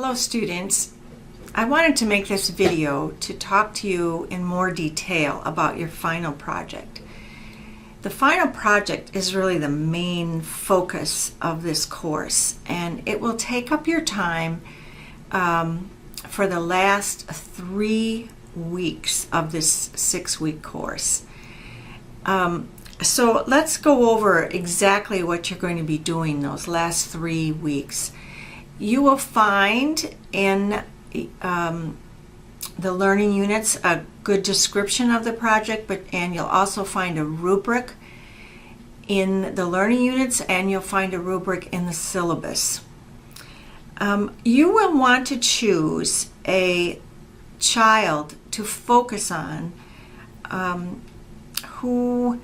Hello students. I wanted to make this video to talk to you in more detail about your final project. The final project is really the main focus of this course, and it will take up your time for the last 3 weeks of this 6-week course. So let's go over exactly what you're going to be doing those last 3 weeks. You will find in the learning units a good description of the project, and you'll also find a rubric in the learning units, and you'll find a rubric in the syllabus. You will want to choose a child to focus on who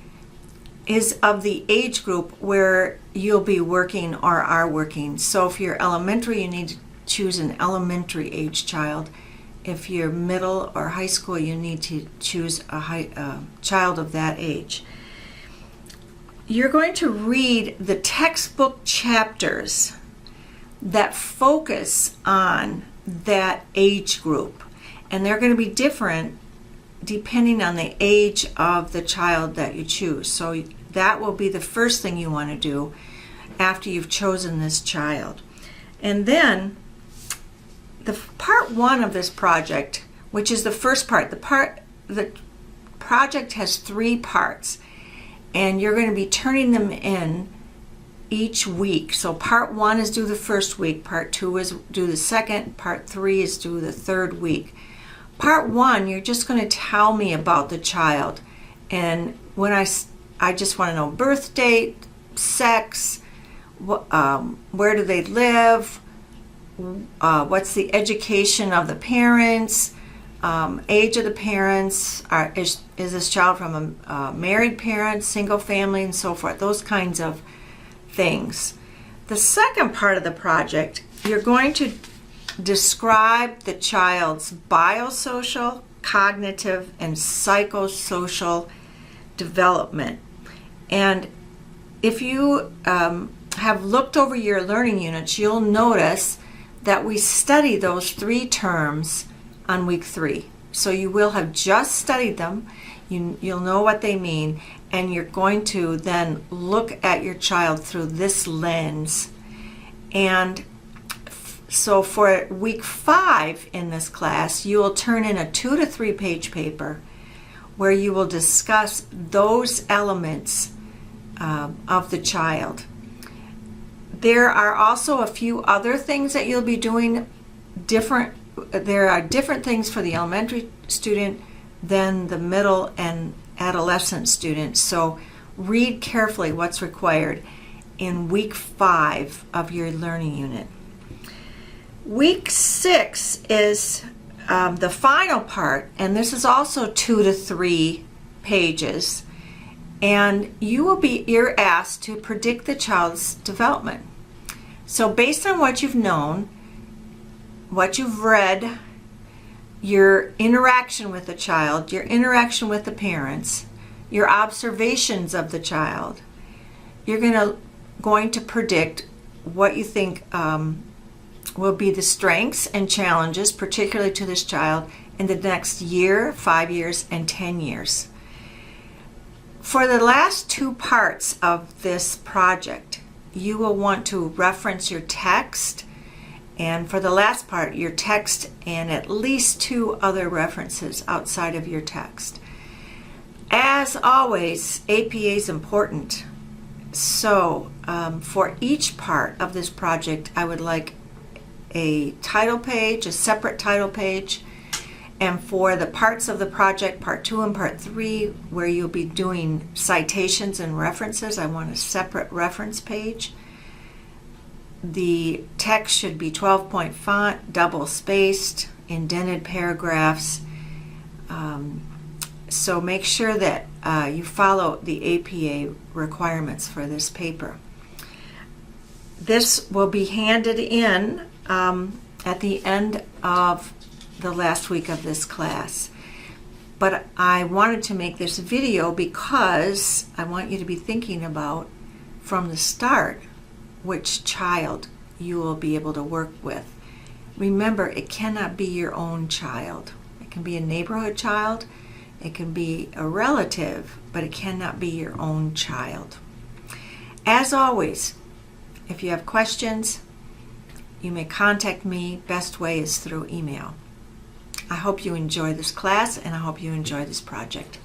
is of the age group where you'll be working or are working. So if you're elementary, you need to choose an elementary age child. If you're middle or high school, you need to choose a child of that age. You're going to read the textbook chapters that focus on that age group, and they're going to be different depending on the age of the child that you choose. So that will be the first thing you want to do after you've chosen this child. And then the part 1 of this project, which is the first part, the project has 3 parts, and you're going to be turning them in each week. So part 1 is due the first week, part 2 is due the second, part 3 is due the third week. Part 1, you're just going to tell me about the child, and when I just want to know birth date, sex, where do they live, what's the education of the parents, age of the parents, is this child from a married parent, single family, and so forth, those kinds of things. The second part of the project, you're going to describe the child's biosocial, cognitive, and psychosocial development. And if you have looked over your learning units, you'll notice that we study those 3 terms on week 3. So you will have just studied them, you'll know what they mean, and you're going to then look at your child through this lens. And so for week 5 in this class, you will turn in a 2 to 3 page paper where you will discuss those elements of the child. There are also a few other things that you'll be doing different. There are different things for the elementary student than the middle and adolescent student. So read carefully what's required in week 5 of your learning unit. Week 6 is the final part, and this is also 2 to 3 pages, and you're asked to predict the child's development. So based on what you've known, what you've read, your interaction with the child, your interaction with the parents, your observations of the child, you're going to predict what you think will be the strengths and challenges, particularly to this child, in the next year, 5 years, and 10 years. For the last 2 parts of this project, you will want to reference your text, and for the last part, your text and at least 2 other references outside of your text. As always, APA is important. So for each part of this project, I would like a title page, a separate title page, and for the parts of the project, part 2 and part 3, where you'll be doing citations and references, I want a separate reference page. The text should be 12-point font, double spaced, indented paragraphs. So make sure that you follow the APA requirements for this paper. This will be handed in at the end of the last week of this class. But I wanted to make this video because I want you to be thinking about from the start which child you will be able to work with Remember, it cannot be your own child. It can be a neighborhood child, it can be a relative, but it cannot be your own child. As always, if you have questions, you may contact me. Best way is through email. I hope you enjoy this class, and I hope you enjoy this project.